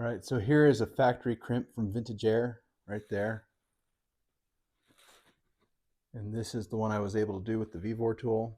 All right, so here is a factory crimp from Vintage Air right there. And this is the one I was able to do with the Vevor tool.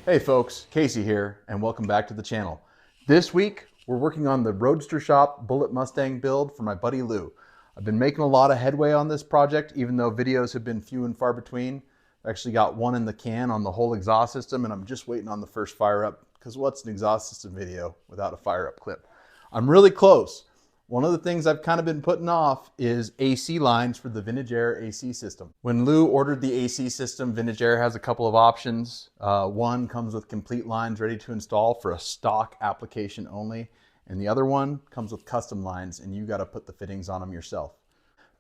Hey folks, Casey here, and welcome back to the channel. This week, we're working on the Roadster Shop Bullitt Mustang build for my buddy Lou. I've been making a lot of headway on this project, even though videos have been few and far between. I've actually got one in the can on the whole exhaust system, and I'm just waiting on the first fire up, because what's an exhaust system video without a fire up clip? I'm really close. One of the things I've kind of been putting off is AC lines for the Vintage Air AC system. When Lou ordered the AC system, Vintage Air has a couple of options. One comes with complete lines ready to install for a stock application only, and the other one comes with custom lines, and you got to put the fittings on them yourself.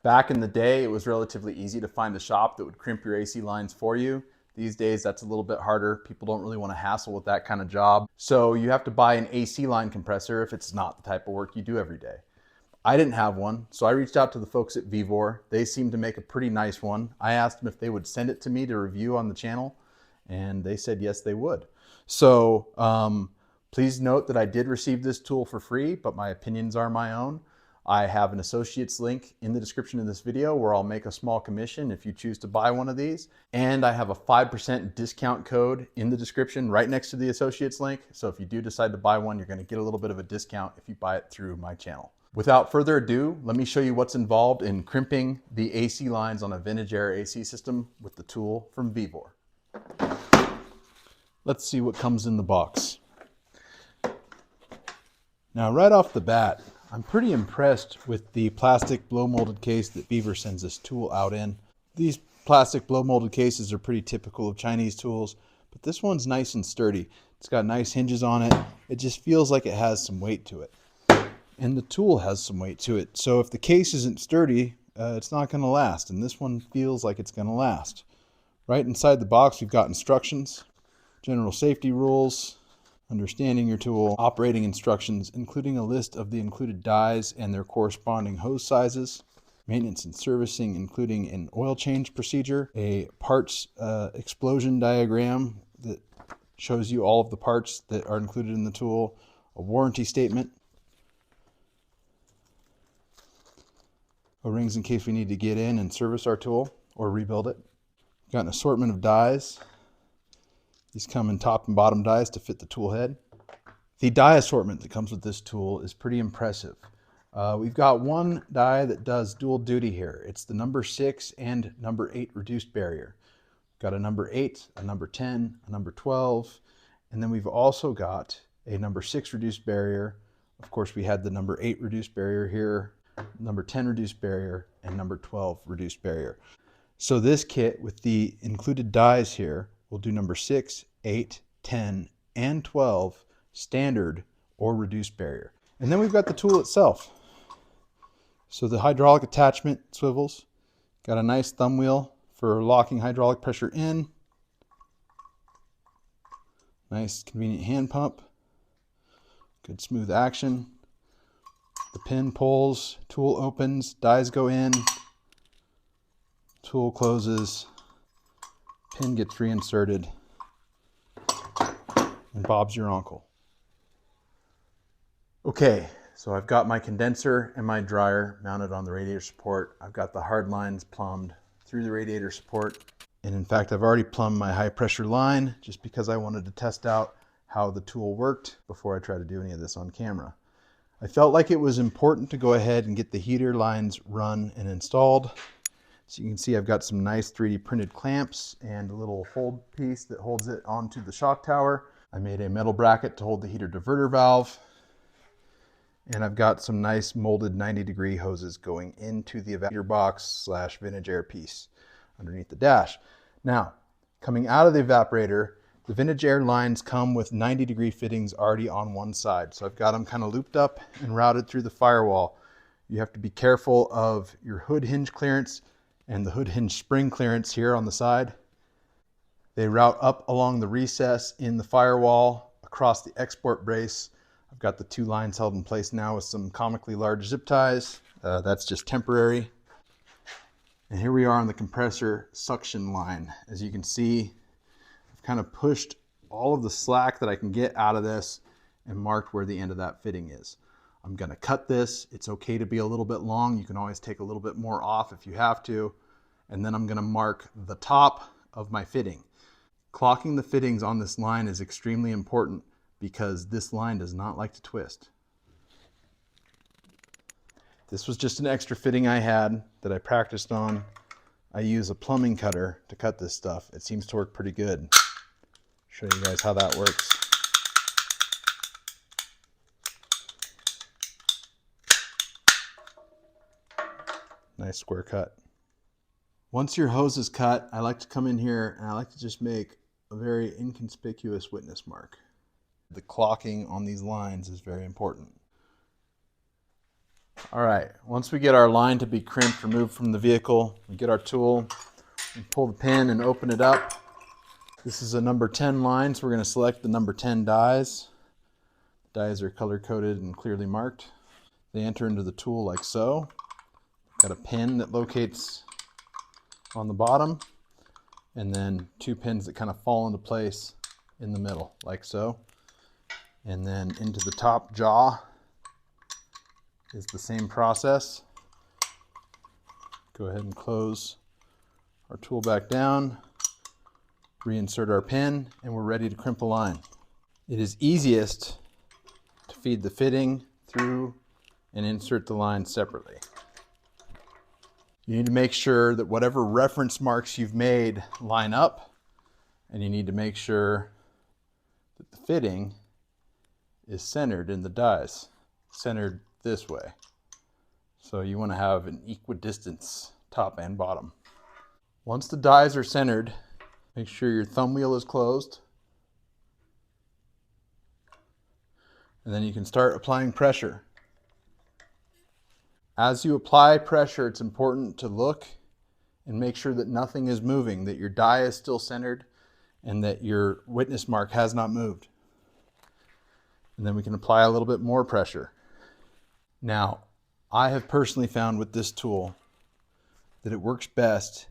Back in the day, it was relatively easy to find a shop that would crimp your AC lines for you. These days, that's a little bit harder. People don't really want to hassle with that kind of job. So you have to buy an AC line compressor if it's not the type of work you do every day. I didn't have one, so I reached out to the folks at Vevor. They seemed to make a pretty nice one. I asked them if they would send it to me to review on the channel, and they said yes, they would. So please note that I did receive this tool for free, but my opinions are my own. I have an associates link in the description of this video where I'll make a small commission if you choose to buy one of these. And I have a 5% discount code in the description right next to the associates link. So if you do decide to buy one, you're going to get a little bit of a discount if you buy it through my channel. Without further ado, let me show you what's involved in crimping the AC lines on a Vintage Air AC system with the tool from Vevor. Let's see what comes in the box. Now, right off the bat, I'm pretty impressed with the plastic blow molded case that Vevor sends this tool out in. These plastic blow molded cases are pretty typical of Chinese tools, but this one's nice and sturdy. It's got nice hinges on it. It just feels like it has some weight to it. And the tool has some weight to it. So if the case isn't sturdy, it's not going to last. And this one feels like it's going to last. Right inside the box, we've got instructions, general safety rules, understanding your tool, operating instructions, including a list of the included dies and their corresponding hose sizes, maintenance and servicing, including an oil change procedure, a parts explosion diagram that shows you all of the parts that are included in the tool, a warranty statement, O-rings in case we need to get in and service our tool or rebuild it. Got an assortment of dies. These come in top and bottom dies to fit the tool head. The die assortment that comes with this tool is pretty impressive. We've got one die that does dual duty here. It's the number 6 and number 8 reduced barrier. We've got a number 8, a number 10, a number 12, and then we've also got a number 6 reduced barrier. Of course, we had the number 8 reduced barrier here, number 10 reduced barrier, and number 12 reduced barrier. So this kit with the included dies here will do number 6, 8, 10, and 12 standard or reduced barrier. And then we've got the tool itself. So the hydraulic attachment swivels. Got a nice thumb wheel for locking hydraulic pressure in. Nice convenient hand pump. Good smooth action. The pin pulls, tool opens, dies go in, tool closes, pin gets reinserted, and Bob's your uncle. Okay, so I've got my condenser and my dryer mounted on the radiator support. I've got the hard lines plumbed through the radiator support. And in fact, I've already plumbed my high pressure line just because I wanted to test out how the tool worked before I try to do any of this on camera. I felt like it was important to go ahead and get the heater lines run and installed. So you can see I've got some nice 3D printed clamps and a little hold piece that holds it onto the shock tower. I made a metal bracket to hold the heater diverter valve. And I've got some nice molded 90-degree hoses going into the evaporator box / Vintage Air piece underneath the dash. Now, coming out of the evaporator, the Vintage Air lines come with 90-degree fittings already on one side. So I've got them kind of looped up and routed through the firewall. You have to be careful of your hood hinge clearance and the hood hinge spring clearance here on the side. They route up along the recess in the firewall across the export brace. I've got the 2 lines held in place now with some comically large zip ties. That's just temporary. And here we are on the compressor suction line. As you can see, I've kind of pushed all of the slack that I can get out of this and marked where the end of that fitting is. I'm gonna cut this. It's okay to be a little bit long. You can always take a little bit more off if you have to. And then I'm gonna mark the top of my fitting. Clocking the fittings on this line is extremely important because this line does not like to twist. This was just an extra fitting I had that I practiced on. I use a plumbing cutter to cut this stuff. It seems to work pretty good. Show you guys how that works. Nice square cut. Once your hose is cut, I like to come in here and I like to just make a very inconspicuous witness mark. The clocking on these lines is very important. All right, once we get our line to be crimped, removed from the vehicle, we get our tool, we pull the pin and open it up. This is a number 10 line, so we're going to select the number 10 dies. Dies are color coded and clearly marked. They enter into the tool like so. Got a pin that locates on the bottom, and then 2 pins that kind of fall into place in the middle, like so. And then into the top jaw is the same process. Go ahead and close our tool back down, reinsert our pin, and we're ready to crimp a line. It is easiest to feed the fitting through and insert the line separately. You need to make sure that whatever reference marks you've made line up, and you need to make sure that the fitting is centered in the dies, centered this way. So you want to have an equidistance top and bottom. Once the dies are centered, make sure your thumb wheel is closed. And then you can start applying pressure. As you apply pressure, it's important to look and make sure that nothing is moving, that your die is still centered, and that your witness mark has not moved. And then we can apply a little bit more pressure. Now, I have personally found with this tool that it works best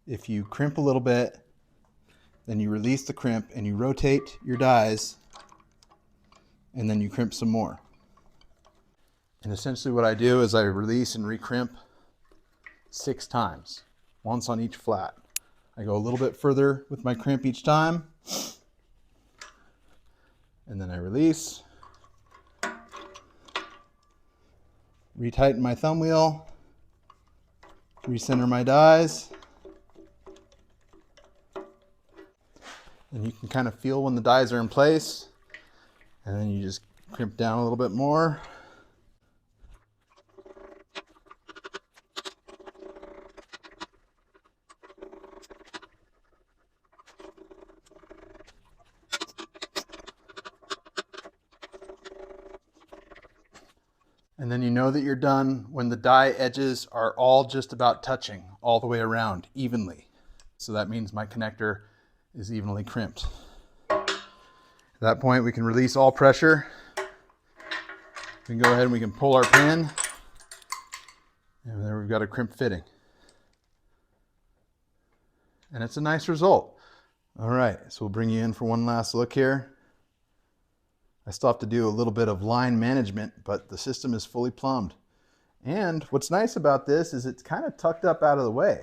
if you crimp a little bit, then you release the crimp and you rotate your dies, and then you crimp some more. And essentially what I do is I release and recrimp 6 times, once on each flat. I go a little bit further with my crimp each time, and then I release, retighten my thumb wheel, recenter my dies, and you can kind of feel when the dies are in place, and then you just crimp down a little bit more. And then you know that you're done when the die edges are all just about touching all the way around evenly. So that means my connector is evenly crimped. At that point, we can release all pressure. We can go ahead and we can pull our pin. And there we've got a crimp fitting. And it's a nice result. All right, so we'll bring you in for one last look here. I still have to do a little bit of line management, but the system is fully plumbed. And what's nice about this is it's kind of tucked up out of the way.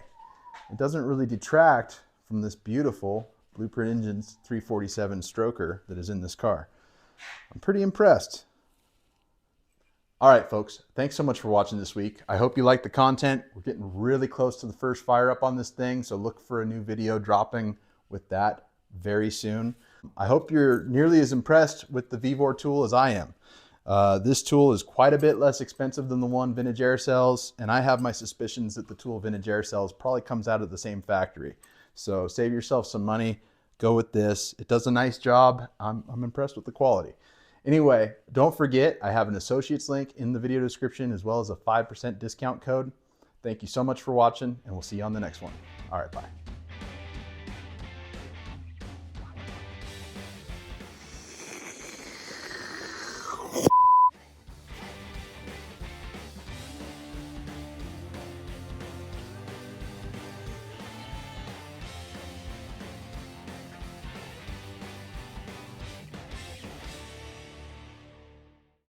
It doesn't really detract from this beautiful Blueprint Engines 347 stroker that is in this car. I'm pretty impressed. All right, folks, thanks so much for watching this week. I hope you liked the content. We're getting really close to the first fire up on this thing, so look for a new video dropping with that very soon. I hope you're nearly as impressed with the Vevor tool as I am. This tool is quite a bit less expensive than the one Vintage Air sells, and I have my suspicions that the tool Vintage Air sells probably comes out of the same factory. So save yourself some money, go with this. It does a nice job. I'm impressed with the quality. Anyway, don't forget, I have an associates link in the video description as well as a 5% discount code. Thank you so much for watching, and we'll see you on the next one. All right, bye.